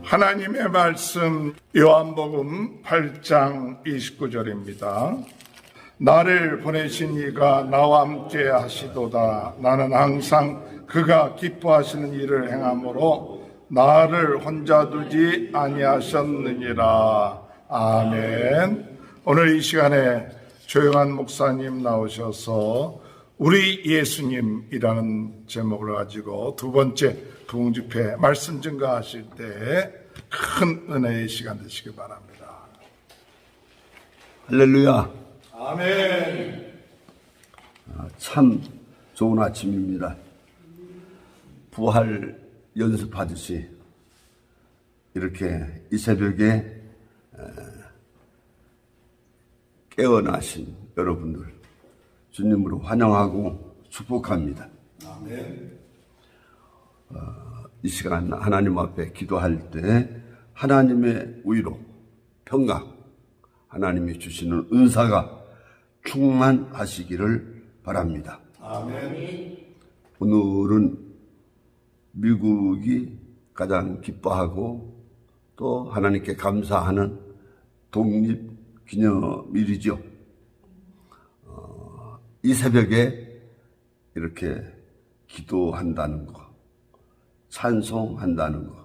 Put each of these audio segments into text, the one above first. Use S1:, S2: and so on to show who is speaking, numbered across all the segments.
S1: 하나님의 말씀 요한복음 8장 29절입니다. 나를 보내신 이가 나와 함께 하시도다. 나는 항상 그가 기뻐하시는 일을 행함으로 나를 혼자 두지 아니하셨느니라. 아멘. 오늘 이 시간에 조용한 목사님 나오셔서 우리 예수님이라는 제목을 가지고 두 번째 부흥집회 말씀 증거하실 때 큰 은혜의 시간 되시기 바랍니다.
S2: 할렐루야.
S1: 아멘.
S2: 참 좋은 아침입니다. 부활 연습하듯이 이렇게 이 새벽에 깨어나신 여러분들 주님으로 환영하고 축복합니다.
S1: 아멘.
S2: 이 시간 하나님 앞에 기도할 때 하나님의 위로, 평강, 하나님이 주시는 은사가 충만하시기를 바랍니다.
S1: 아멘.
S2: 오늘은 미국이 가장 기뻐하고 또 하나님께 감사하는 독립기념일이죠. 이 새벽에 이렇게 기도한다는 것, 찬송한다는 것,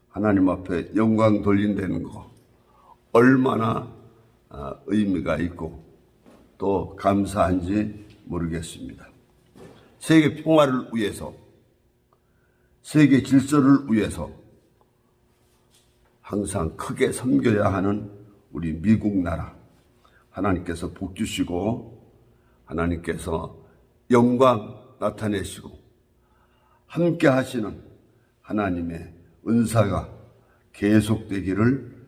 S2: 하나님 앞에 영광 돌린다는 것, 얼마나 의미가 있고 또 감사한지 모르겠습니다. 세계 평화를 위해서, 세계 질서를 위해서 항상 크게 섬겨야 하는 우리 미국 나라, 하나님께서 복 주시고 하나님께서 영광 나타내시고 함께 하시는 하나님의 은사가 계속되기를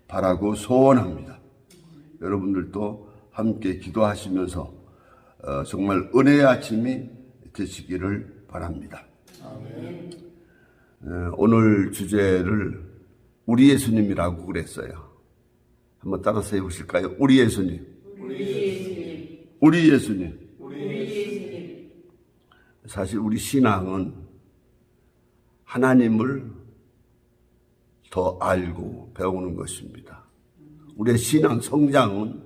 S2: 바라고 소원합니다. 여러분들도 함께 기도하시면서 정말 은혜의 아침이 되시기를 바랍니다.
S1: 아멘.
S2: 오늘 주제를 우리 예수님이라고 그랬어요. 한번 따라서 해보실까요? 우리 예수님.
S3: 우리 예수님.
S2: 우리 예수님.
S3: 우리 예수님.
S2: 사실 우리 신앙은 하나님을 더 알고 배우는 것입니다. 우리의 신앙 성장은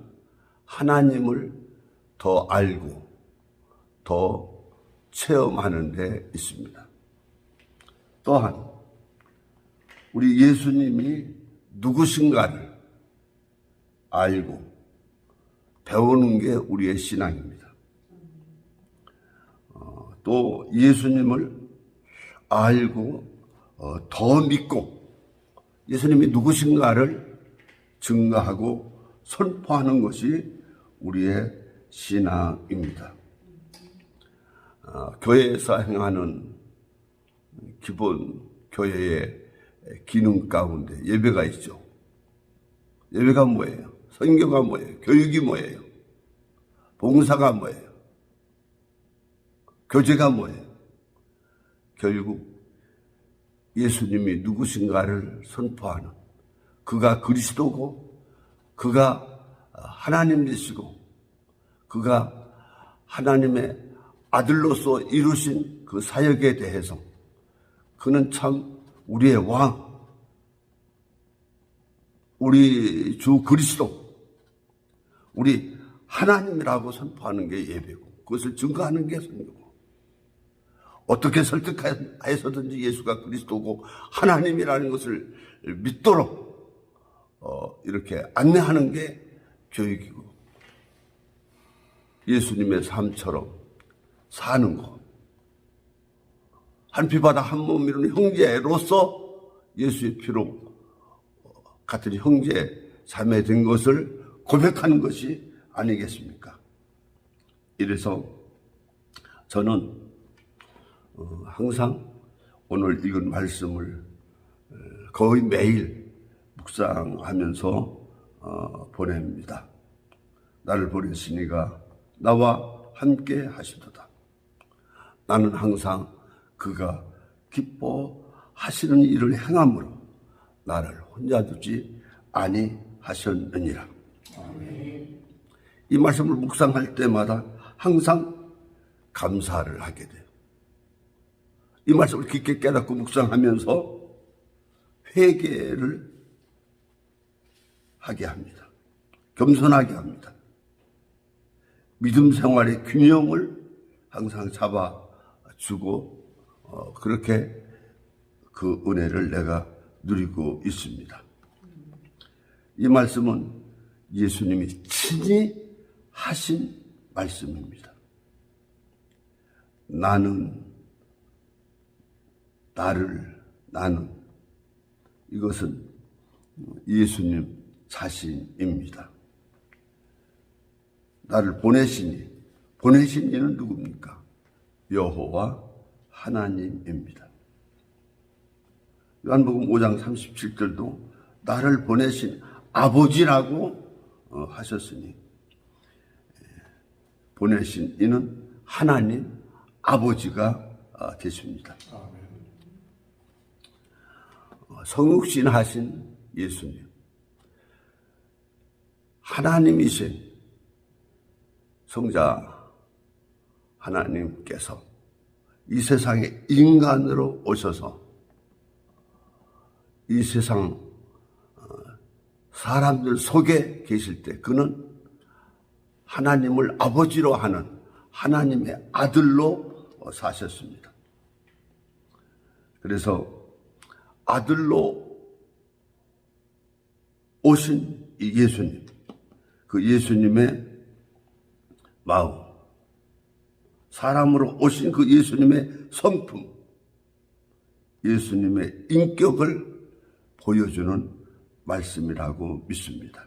S2: 하나님을 더 알고 더 체험하는 데 있습니다. 또한 우리 예수님이 누구신가를 알고 배우는 게 우리의 신앙입니다. 또 예수님을 알고 더 믿고 예수님이 누구신가를 증거하고 선포하는 것이 우리의 신앙입니다. 교회에서 행하는 기본 교회의 기능 가운데 예배가 있죠. 예배가 뭐예요? 선교가 뭐예요? 교육이 뭐예요? 봉사가 뭐예요? 교제가 뭐예요? 결국 예수님이 누구신가를 선포하는, 그가 그리스도고 그가 하나님이시고 그가 하나님의 아들로서 이루신 그 사역에 대해서 그는 참 우리의 왕, 우리 주 그리스도, 우리 하나님이라고 선포하는 게 예배고 그것을 증거하는 게 선교고, 어떻게 설득해서든지 예수가 그리스도고 하나님이라는 것을 믿도록 이렇게 안내하는 게 교육이고, 예수님의 삶처럼 사는 것, 한 피바다 한 몸 이루는 형제로서 예수의 피로 같은 형제 자매 된 것을 고백하는 것이 아니겠습니까? 이래서 저는 항상 오늘 읽은 말씀을 거의 매일 묵상하면서 보냅니다. 나를 보내시니가 나와 함께 하시도다. 나는 항상 그가 기뻐하시는 일을 행함으로 나를 혼자 두지 아니하셨느니라. 이 말씀을 묵상할 때마다 항상 감사를 하게 돼요. 이 말씀을 깊게 깨닫고 묵상하면서 회개를 하게 합니다. 겸손하게 합니다. 믿음 생활의 균형을 항상 잡아주고 그렇게 그 은혜를 내가 누리고 있습니다. 이 말씀은 예수님이 친히 하신 말씀입니다. 나는 이것은 예수님 자신입니다. 나를 보내신 이는 누굽니까? 여호와 하나님입니다. 요한복음 5장 37절도 나를 보내신 아버지라고 하셨으니 보내신 이는 하나님 아버지가 되십니다. 성육신 하신 예수님, 하나님이신 성자 하나님께서 이 세상에 인간으로 오셔서 이 세상 사람들 속에 계실 때 그는 하나님을 아버지로 하는 하나님의 아들로 사셨습니다. 그래서 아들로 오신 이 예수님, 그 예수님의 마음, 사람으로 오신 그 예수님의 성품, 예수님의 인격을 보여주는 말씀이라고 믿습니다.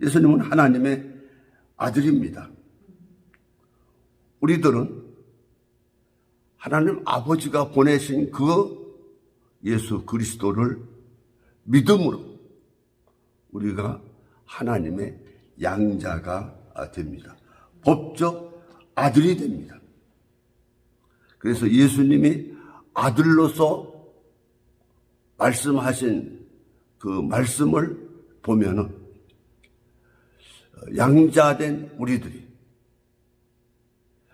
S2: 예수님은 하나님의 아들입니다. 우리들은 하나님 아버지가 보내신 그 예수 그리스도를 믿음으로 우리가 하나님의 양자가 됩니다. 법적 아들이 됩니다. 그래서 예수님이 아들로서 말씀하신 그 말씀을 보면은 양자된 우리들이,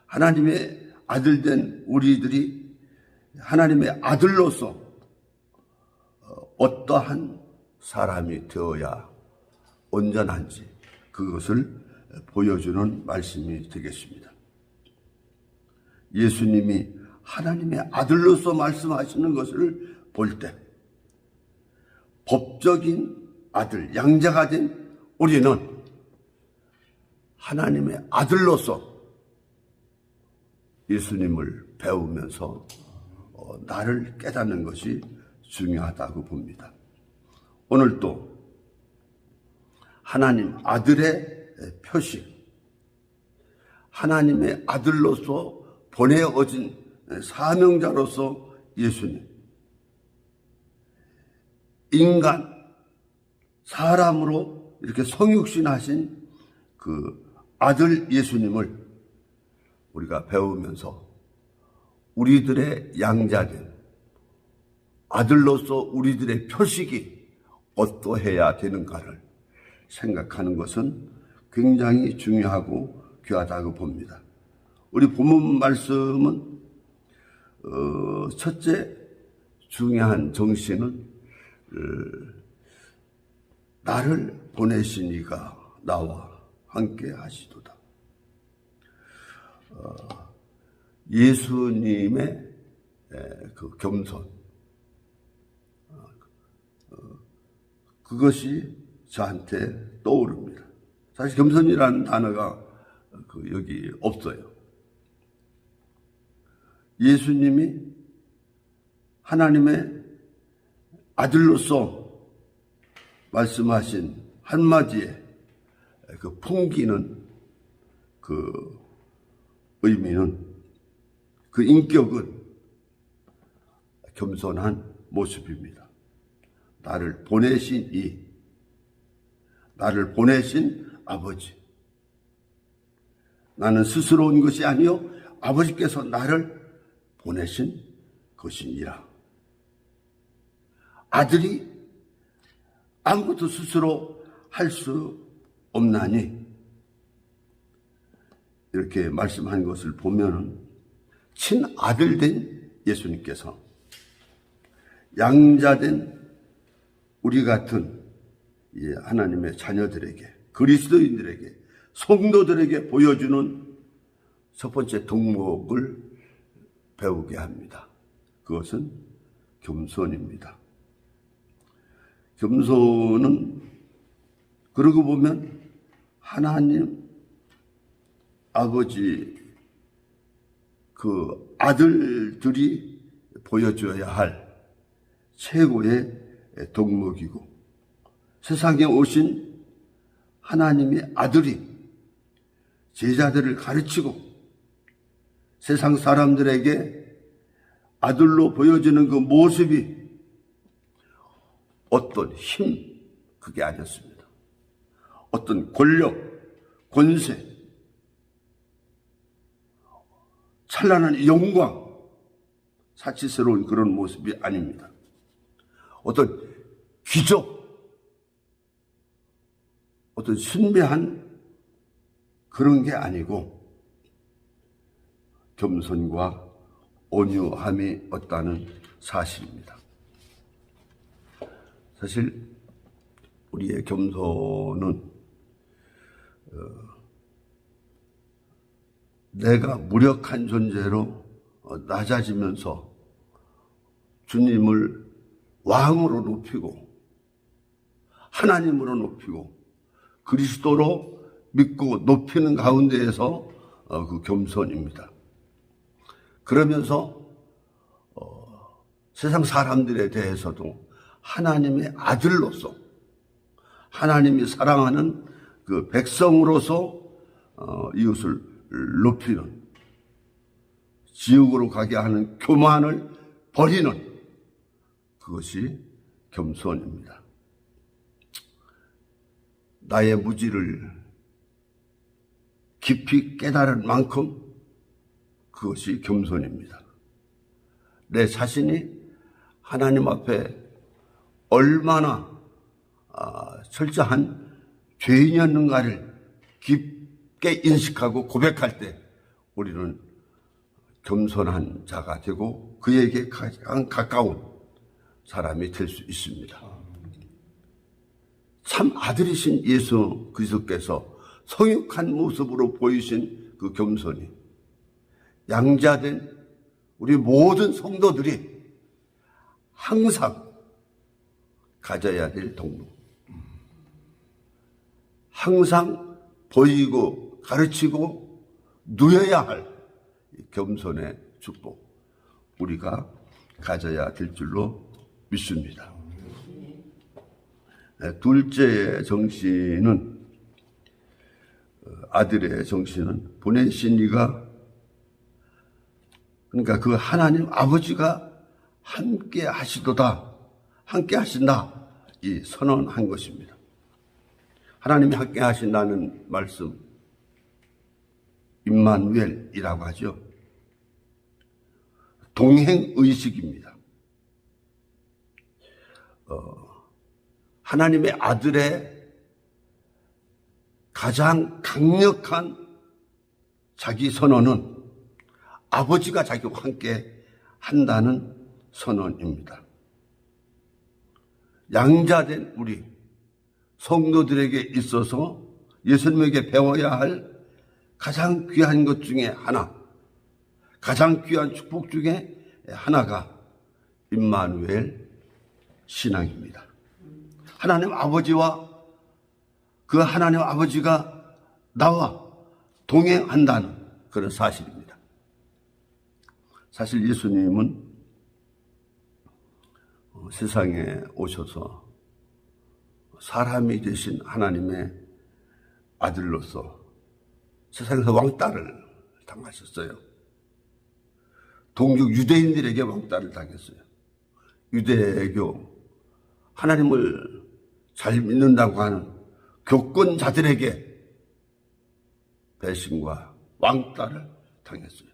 S2: 하나님의 아들된 우리들이 하나님의 아들로서 어떠한 사람이 되어야 온전한지 그것을 보여주는 말씀이 되겠습니다. 예수님이 하나님의 아들로서 말씀하시는 것을 볼 때 법적인 아들, 양자가 된 우리는 하나님의 아들로서 예수님을 배우면서 나를 깨닫는 것이 중요하다고 봅니다. 오늘도 하나님 아들의 표식, 하나님의 아들로서 보내어진 사명자로서 예수님, 인간, 사람으로 이렇게 성육신하신 그 아들 예수님을 우리가 배우면서 우리들의 양자된 아들로서 우리들의 표식이 어떠해야 되는가를 생각하는 것은 굉장히 중요하고 귀하다고 봅니다. 우리 본문 말씀은 첫째 중요한 정신은 나를 보내신 이가 나와 함께 하시도다. 예수님의 그 겸손, 그것이 저한테 떠오릅니다. 사실 겸손이라는 단어가 여기 없어요. 예수님이 하나님의 아들로서 말씀하신 한마디에 그 풍기는 그 의미는, 그 인격은 겸손한 모습입니다. 나를 보내신 이, 나를 보내신 아버지, 나는 스스로 온 것이 아니요 아버지께서 나를 보내신 것이니라. 아들이 아무것도 스스로 할 수 없나니, 이렇게 말씀한 것을 보면은 친아들 된 예수님께서 양자된 우리 같은 하나님의 자녀들에게, 그리스도인들에게, 성도들에게 보여주는 첫 번째 덕목을 배우게 합니다. 그것은 겸손입니다. 겸손은 그러고 보면 하나님 아버지 그 아들들이 보여줘야 할 최고의 덕목이고, 세상에 오신 하나님의 아들이 제자들을 가르치고 세상 사람들에게 아들로 보여주는 그 모습이 어떤 힘, 그게 아니었습니다. 어떤 권력, 권세, 찬란한 영광, 사치스러운 그런 모습이 아닙니다. 어떤 기적, 어떤 신비한 그런 게 아니고 겸손과 온유함이 없다는 사실입니다. 사실 우리의 겸손은 내가 무력한 존재로 낮아지면서 주님을 왕으로 높이고 하나님으로 높이고 그리스도로 믿고 높이는 가운데에서 그 겸손입니다. 그러면서 세상 사람들에 대해서도 하나님의 아들로서, 하나님이 사랑하는 그 백성으로서 이웃을 높이는, 지옥으로 가게 하는 교만을 버리는, 그것이 겸손입니다. 나의 무지를 깊이 깨달은 만큼 그것이 겸손입니다. 내 자신이 하나님 앞에 얼마나 철저한 죄인이었는가를 깊게 인식하고 고백할 때 우리는 겸손한 자가 되고 그에게 가장 가까운 사람이 될 수 있습니다. 참 아들이신 예수 그리스도께서 성육한 모습으로 보이신 그 겸손이 양자된 우리 모든 성도들이 항상 가져야 될 덕목, 항상 보이고 가르치고 누려야 할 겸손의 축복, 우리가 가져야 될 줄로 믿습니다. 둘째 정신은, 아들의 정신은 보내신 이가, 그러니까 그 하나님 아버지가 함께 하시도다, 함께 하신다, 이 선언한 것입니다. 하나님이 함께 하신다는 말씀, 임마누엘이라고 하죠. 동행의식입니다. 하나님의 아들의 가장 강력한 자기 선언은 아버지가 자기와 함께 한다는 선언입니다. 양자된 우리 성도들에게 있어서 예수님에게 배워야 할 가장 귀한 것 중에 하나, 가장 귀한 축복 중에 하나가 임마누엘 신앙입니다. 하나님 아버지와 그 하나님 아버지가 나와 동행한다는 그런 사실입니다. 사실 예수님은 세상에 오셔서 사람이 되신 하나님의 아들로서 세상에서 왕따를 당하셨어요. 동족 유대인들에게 왕따를 당했어요. 유대교, 하나님을 잘 믿는다고 하는 교권자들에게 배신과 왕따를 당했어요.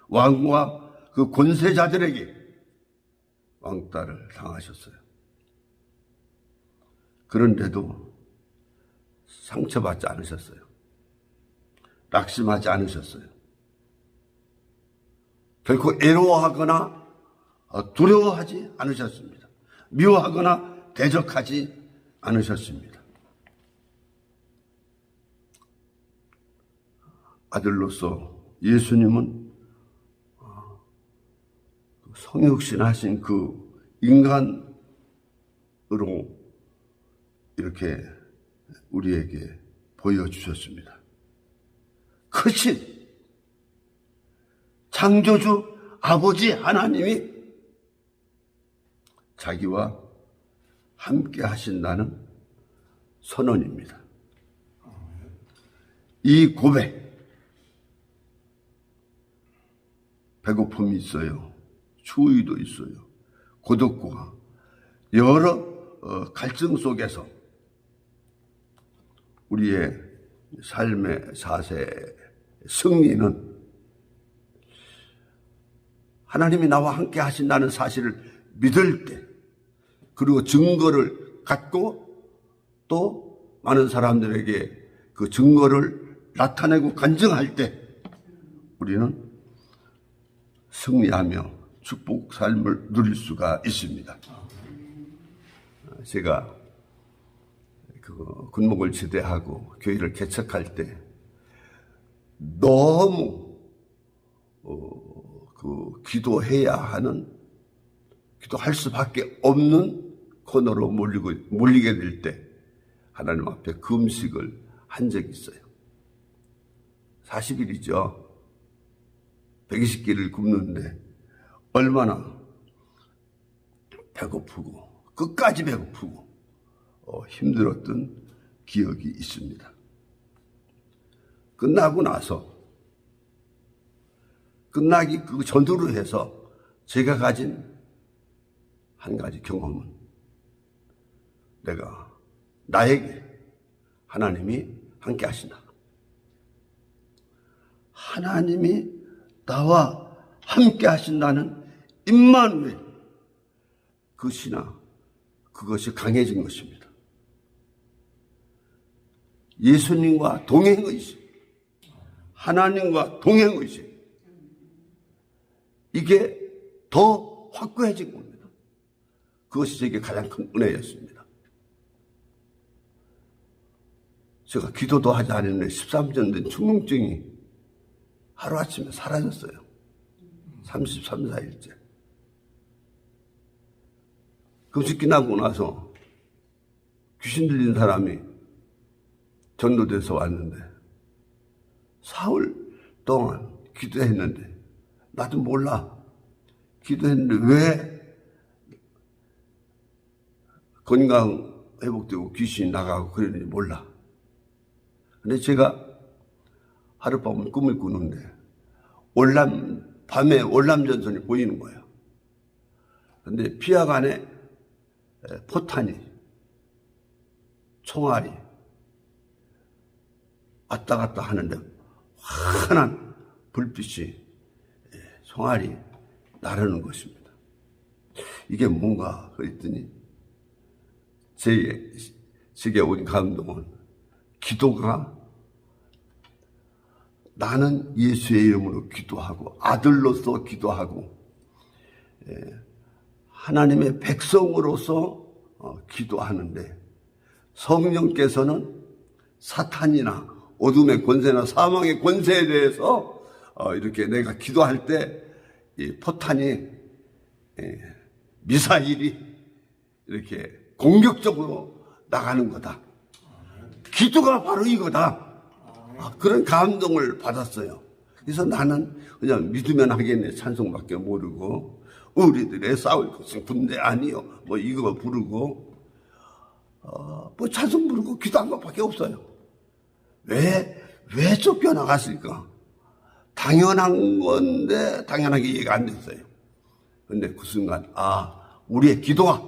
S2: 왕과 그 권세자들에게 왕따를 당하셨어요. 그런데도 상처받지 않으셨어요. 낙심하지 않으셨어요. 결코 애로워하거나 두려워하지 않으셨습니다. 미워하거나 대적하지 않으셨습니다. 아들로서 예수님은 성육신하신 그 인간으로 이렇게 우리에게 보여주셨습니다. 크신 창조주 아버지 하나님이 자기와 함께 하신다는 선언입니다. 이 고백, 배고픔이 있어요. 추위도 있어요. 고독과 여러 갈증 속에서 우리의 삶의 사세 승리는 하나님이 나와 함께 하신다는 사실을 믿을 때, 그리고 증거를 갖고 또 많은 사람들에게 그 증거를 나타내고 간증할 때 우리는 승리하며 축복 삶을 누릴 수가 있습니다. 제가 그 군목을 지대하고 교회를 개척할 때 너무 그 기도해야 하는, 기도할 수밖에 없는 코너로 몰리게 될 때 하나님 앞에 금식을 한 적이 있어요. 40일이죠. 120끼를 굶는데 얼마나 배고프고 끝까지 배고프고 힘들었던 기억이 있습니다. 끝나고 나서 끝나기 그 전후로 해서 제가 가진 한 가지 경험은 나에게 하나님이 함께 하신다. 하나님이 나와 함께 하신다는 임마누엘, 그 신앙, 그것이 강해진 것입니다. 예수님과 동행의식, 하나님과 동행의식, 이게 더 확고해진 겁니다. 그것이 제게 가장 큰 은혜였습니다. 제가 기도도 하지 않았는데 13년 된 충농증이 하루아침에 사라졌어요. 33, 4일째. 금식 끝나고 나서 귀신 들린 사람이 전도돼서 왔는데 사흘 동안 기도했는데 나도 몰라. 기도했는데 왜 건강 회복되고 귀신이 나가고 그러는지 몰라. 근데 제가 하룻밤을 꿈을 꾸는데 밤에 월남전선이 보이는 거예요. 근데 피아가 안에 포탄이, 총알이 왔다 갔다 하는데 환한 불빛이, 총알이 나르는 것입니다. 이게 뭔가 그랬더니 제게 온 감동은 기도가, 나는 예수의 이름으로 기도하고 아들로서 기도하고 하나님의 백성으로서 기도하는데 성령께서는 사탄이나 어둠의 권세나 사망의 권세에 대해서 이렇게 내가 기도할 때 이 포탄이, 미사일이 이렇게 공격적으로 나가는 거다. 기도가 바로 이거다. 그런 감동을 받았어요. 그래서 나는 그냥 믿으면 하겠네 찬송밖에 모르고, 우리들의 싸울 것은 군대 아니요 뭐 이거 부르고 뭐 찬송 부르고 기도한 것밖에 없어요. 왜 쫓겨나갔을까? 당연한 건데 당연하게 이해가 안 됐어요. 근데 그 순간 우리의 기도가,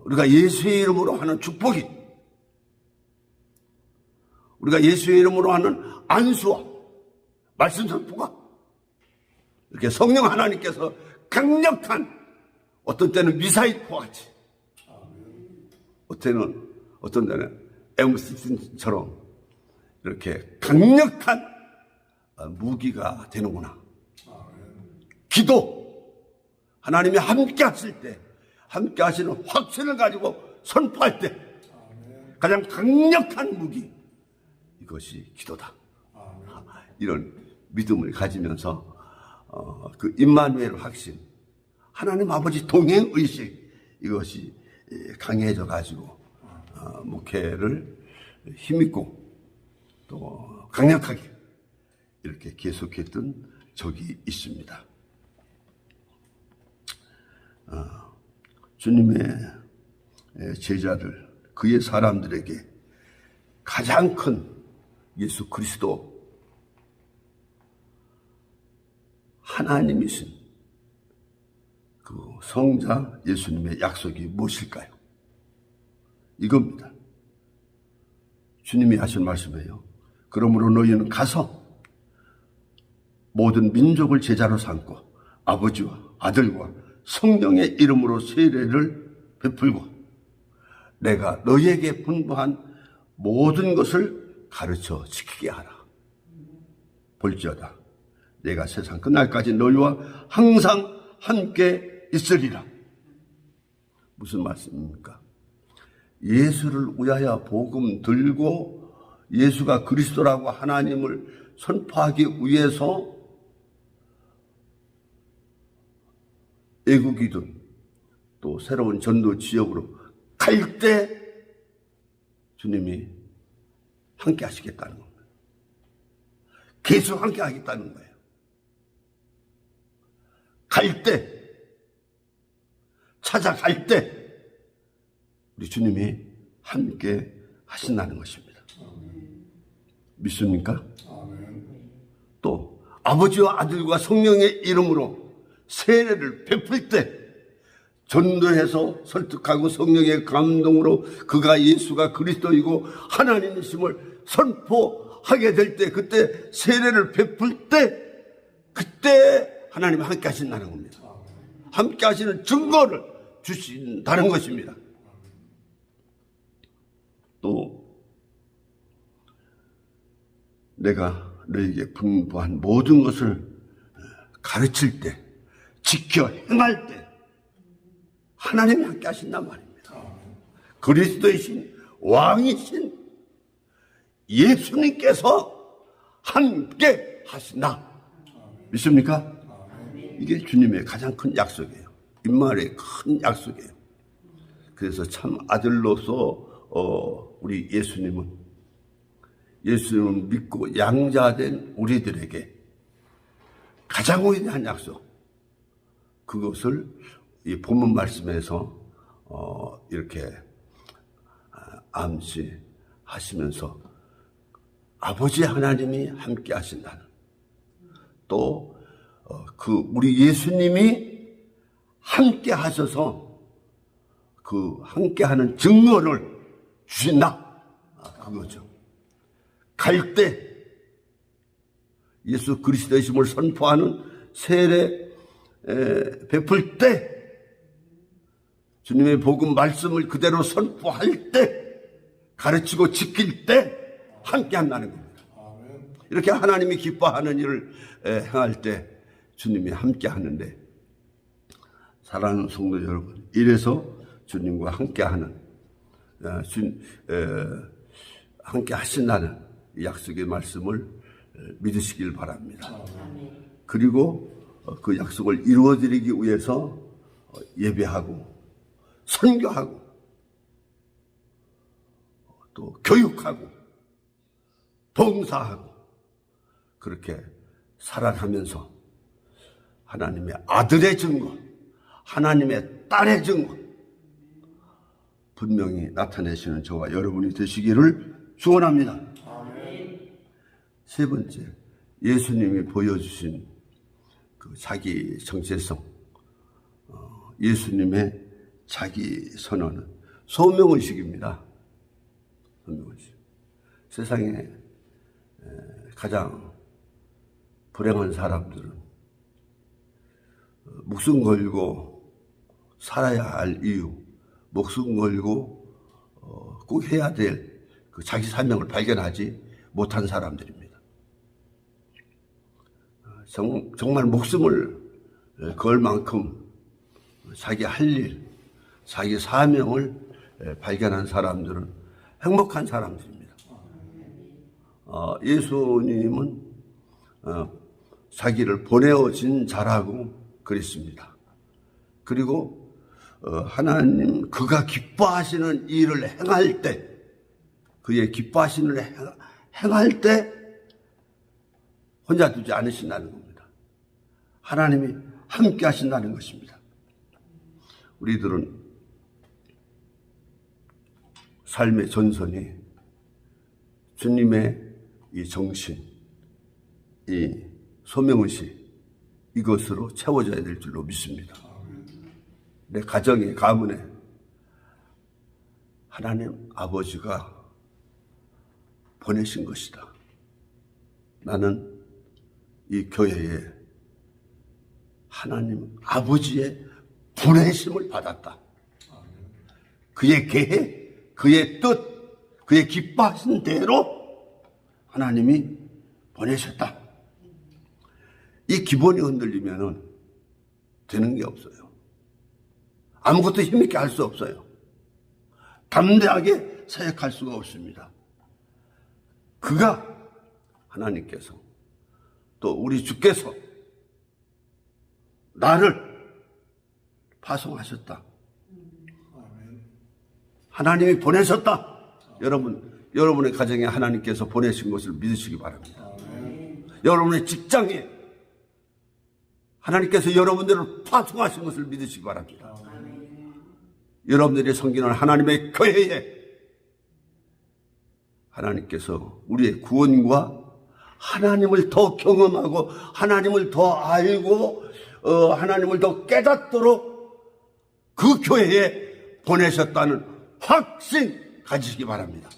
S2: 우리가 예수의 이름으로 하는 축복이, 우리가 예수의 이름으로 하는 안수와 말씀 선포가 이렇게 성령 하나님께서 강력한, 어떤 때는 미사일포 같이, 어떤 때는 M16처럼 이렇게 강력한 무기가 되는구나. 기도, 하나님이 함께 하실 때, 함께 하시는 확신을 가지고 선포할 때 가장 강력한 무기, 이것이 기도다. 이런 믿음을 가지면서 그 임마누엘 확신, 하나님 아버지 동행 의식, 이것이 강해져 가지고 목회를 힘있고 또 강력하게 이렇게 계속했던 적이 있습니다. 주님의 제자들, 그의 사람들에게 가장 큰 예수 그리스도 하나님이신 그 성자 예수님의 약속이 무엇일까요? 이겁니다. 주님이 하신 말씀이에요. 그러므로 너희는 가서 모든 민족을 제자로 삼고 아버지와 아들과 성령의 이름으로 세례를 베풀고 내가 너희에게 분부한 모든 것을 가르쳐 지키게 하라. 볼지어다 내가 세상 끝날까지 너희와 항상 함께 있으리라. 무슨 말씀입니까? 예수를 위하여 복음 들고 예수가 그리스도라고 하나님을 선포하기 위해서 애국이든 또 새로운 전도 지역으로 갈 때 주님이 함께 하시겠다는 겁니다. 계속 함께 하겠다는 거예요. 갈 때, 찾아갈 때 우리 주님이 함께 하신다는 것입니다. 믿습니까? 또 아버지와 아들과 성령의 이름으로 세례를 베풀 때 전도해서 설득하고 성령의 감동으로 그가 예수가 그리스도이고 하나님이심을 선포하게 될 때, 그때 세례를 베풀 때, 그때 하나님이 함께 하신다는 겁니다. 함께 하시는 증거를 주신다는 것입니다. 또 내가 너에게 분부한 모든 것을 가르칠 때, 지켜 행할 때 하나님이 함께 하신단 말입니다. 그리스도이신 왕이신 예수님께서 함께 하신다. 믿습니까? 이게 주님의 가장 큰 약속이에요. 임마누엘의 큰 약속이에요. 그래서 참 아들로서 우리 예수님을 믿고 양자된 우리들에게 가장 위대한 약속, 그것을 이 본문 말씀에서 이렇게 암시하시면서 아버지 하나님이 함께 하신다는, 또 우리 예수님이 함께 하셔서 그 함께 하는 증거를 주신다. 그거죠. 갈 때 예수 그리스도이심을 선포하는 세례 베풀 때, 주님의 복음 말씀을 그대로 선포할 때, 가르치고 지킬 때 함께 한다는 겁니다. 이렇게 하나님이 기뻐하는 일을 행할 때 주님이 함께 하는데, 사랑하는 성도 여러분, 이래서 주님과 함께 하는, 함께 하신다는 약속의 말씀을 믿으시길 바랍니다. 그리고 그 약속을 이루어드리기 위해서 예배하고 선교하고 또 교육하고 봉사하고 그렇게 살아가면서 하나님의 아들의 증거, 하나님의 딸의 증거 분명히 나타내시는 저와 여러분이 되시기를 축원합니다. 세 번째, 예수님이 보여주신 그 자기 정체성, 예수님의 자기 선언은 소명의식입니다. 소명의식. 세상에 가장 불행한 사람들은 목숨 걸고 살아야 할 이유, 목숨 걸고 꼭 해야 될 그 자기 사명을 발견하지 못한 사람들입니다. 정말 목숨을 그럴 만큼 자기 할 일, 자기 사명을 발견한 사람들은 행복한 사람들입니다. 예수님은 자기를 보내어진 자라고 그랬습니다. 그리고 하나님 그가 기뻐하시는 일을 행할 때, 그의 기뻐하시는 일을 행할 때 혼자 두지 않으신다는 겁니다. 하나님이 함께 하신다는 것입니다. 우리들은 삶의 전선이 주님의 이 정신, 이 소명의식, 이것으로 채워져야 될 줄로 믿습니다. 내 가정의 가문에 하나님 아버지가 보내신 것이다. 나는 이 교회에 하나님 아버지의 보내심을 받았다. 그의 계획, 그의 뜻, 그의 기뻐하신 대로 하나님이 보내셨다. 이 기본이 흔들리면 되는 게 없어요. 아무것도 힘있게 할 수 없어요. 담대하게 사역할 수가 없습니다. 그가 하나님께서 또 우리 주께서 나를 파송하셨다. 하나님이 보내셨다. 여러분의 가정에 하나님께서 보내신 것을 믿으시기 바랍니다. 여러분의 직장에 하나님께서 여러분들을 파송하신 것을 믿으시기 바랍니다. 여러분들이 섬기는 하나님의 교회에 하나님께서 우리의 구원과 하나님을 더 경험하고 하나님을 더 알고 하나님을 더 깨닫도록 그 교회에 보내셨다는 확신 가지시기 바랍니다.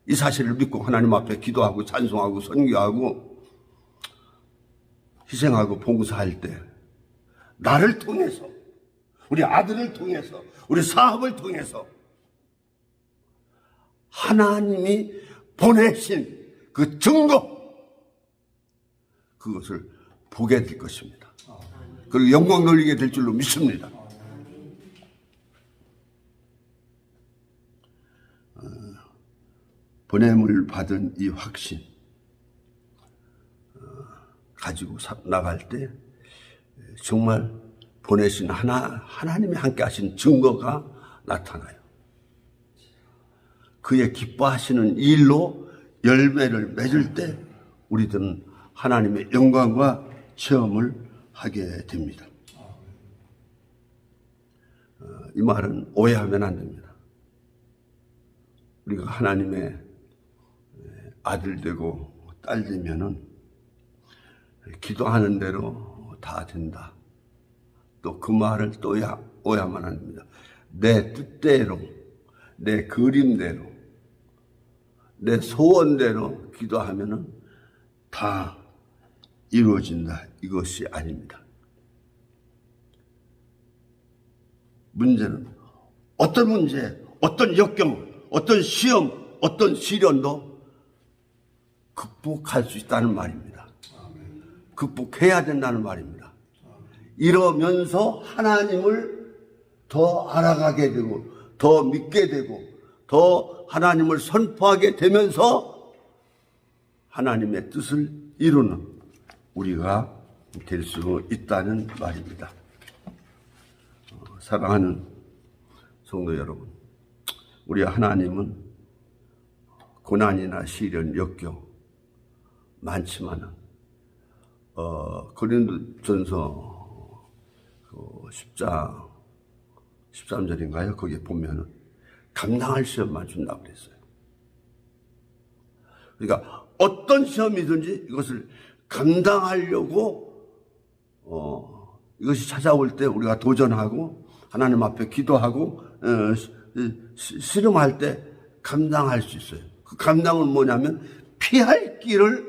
S2: 이 사실을 믿고 하나님 앞에 기도하고 찬송하고 선교하고 희생하고 봉사할 때 나를 통해서, 우리 아들을 통해서, 우리 사업을 통해서 하나님이 보내신 그 증거, 그것을 보게 될 것입니다. 그리고 영광 돌리게 될 줄로 믿습니다. 보냄을 받은 이 확신 가지고 나갈 때 정말 보내신 하나님이 함께 하신 증거가 나타나요. 그의 기뻐하시는 일로 열매를 맺을 때 우리들은 하나님의 영광과 체험을 하게 됩니다. 이 말은 오해하면 안 됩니다. 우리가 하나님의 아들 되고 딸 되면은 기도하는 대로 다 된다. 또 그 말을 또 오해하면 안 됩니다. 내 뜻대로, 내 그림대로, 내 소원대로 기도하면은 다 이루어진다. 이것이 아닙니다. 문제는 어떤 문제, 어떤 역경, 어떤 시험, 어떤 시련도 극복할 수 있다는 말입니다. 극복해야 된다는 말입니다. 이러면서 하나님을 더 알아가게 되고 더 믿게 되고 더 하나님을 선포하게 되면서 하나님의 뜻을 이루는 우리가 될 수 있다는 말입니다. 사랑하는 성도 여러분, 우리 하나님은 고난이나 시련, 역경 많지만은 고린도전서 10장 13절인가요? 거기에 보면은 감당할 시험만 준다고 그랬어요. 그러니까 어떤 시험이든지 이것을 감당하려고 이것이 찾아올 때 우리가 도전하고 하나님 앞에 기도하고 씨름할 때 감당할 수 있어요. 그 감당은 뭐냐면 피할 길을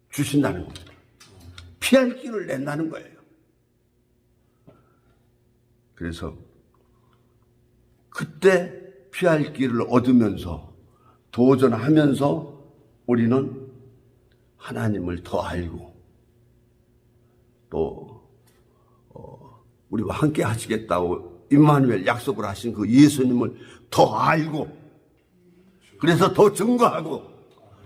S2: 주신다는 겁니다. 피할 길을 낸다는 거예요. 그래서 그때 피할 길을 얻으면서 도전하면서 우리는 하나님을 더 알고 또 우리와 함께 하시겠다고 임마누엘 약속을 하신 그 예수님을 더 알고, 그래서 더 증거하고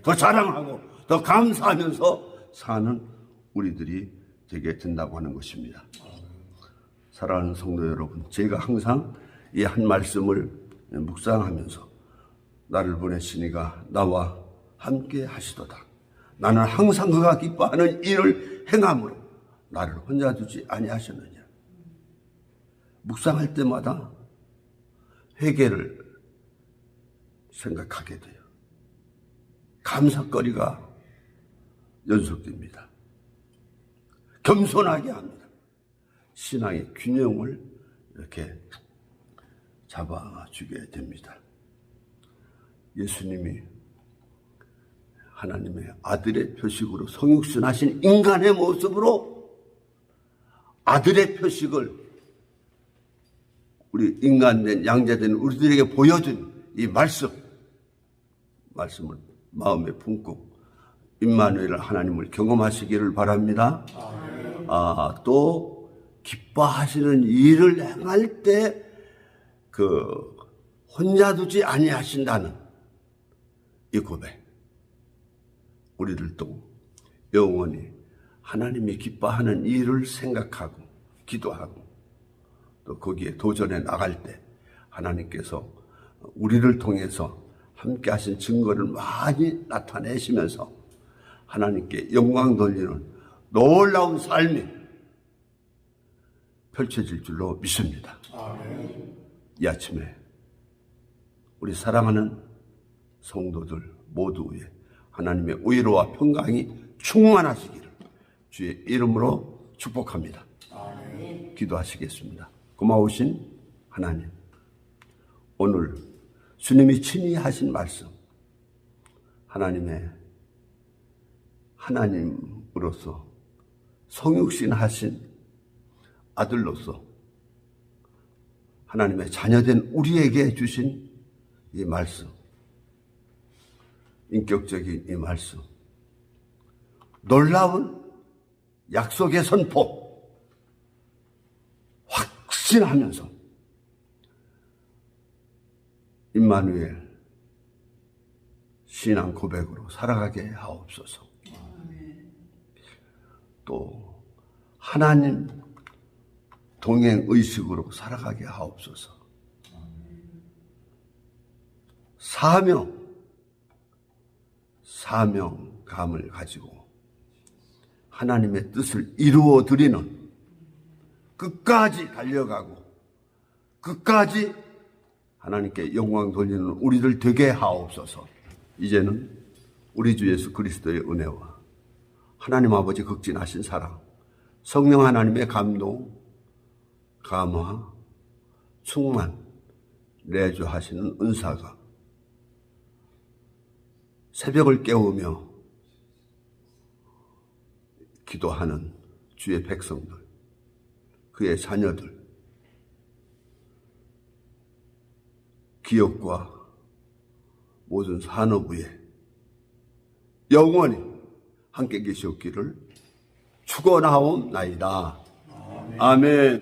S2: 더 자랑하고 더 감사하면서 사는 우리들이 되게 된다고 하는 것입니다. 사랑하는 성도 여러분, 제가 항상 이 한 말씀을 묵상하면서 나를 보내신 이가 나와 함께 하시도다. 나는 항상 그가 기뻐하는 일을 행함으로 나를 혼자 두지 아니하셨느냐. 묵상할 때마다 회개를 생각하게 돼요. 감사거리가 연속됩니다. 겸손하게 합니다. 신앙의 균형을 이렇게 잡아주게 됩니다. 예수님이 하나님의 아들의 표식으로 성육신하신 인간의 모습으로 아들의 표식을 우리 인간된 양자된 우리들에게 보여준 이 말씀을 마음에 품고 임마누엘 하나님을 경험하시기를 바랍니다. 또 기뻐하시는 일을 행할 때 혼자 두지 아니하신다는 이 고백, 우리들도 영원히 하나님이 기뻐하는 일을 생각하고 기도하고 또 거기에 도전해 나갈 때 하나님께서 우리를 통해서 함께 하신 증거를 많이 나타내시면서 하나님께 영광 돌리는 놀라운 삶이 펼쳐질 줄로 믿습니다. 이 아침에 우리 사랑하는 성도들 모두의 하나님의 의로와 평강이 충만하시기를 주의 이름으로 축복합니다. 기도하시겠습니다. 고마우신 하나님, 오늘 주님이 친히 하신 말씀, 하나님으로서 성육신 하신 아들로서 하나님의 자녀된 우리에게 주신 이 말씀, 인격적인 이 말씀, 놀라운 약속의 선포, 확신하면서 임마누엘 신앙 고백으로 살아가게 하옵소서. 또 하나님 동행 의식으로 살아가게 하옵소서. 사명감을 가지고 하나님의 뜻을 이루어 드리는, 끝까지 달려가고 끝까지 하나님께 영광 돌리는 우리들 되게 하옵소서. 이제는 우리 주 예수 그리스도의 은혜와 하나님 아버지 극진하신 사랑, 성령 하나님의 감동, 감화, 충만, 내주하시는 은사가 새벽을 깨우며 기도하는 주의 백성들, 그의 자녀들, 기업과 모든 산업부에 영원히 함께 계시옵기를 축원하옵나이다. 아멘.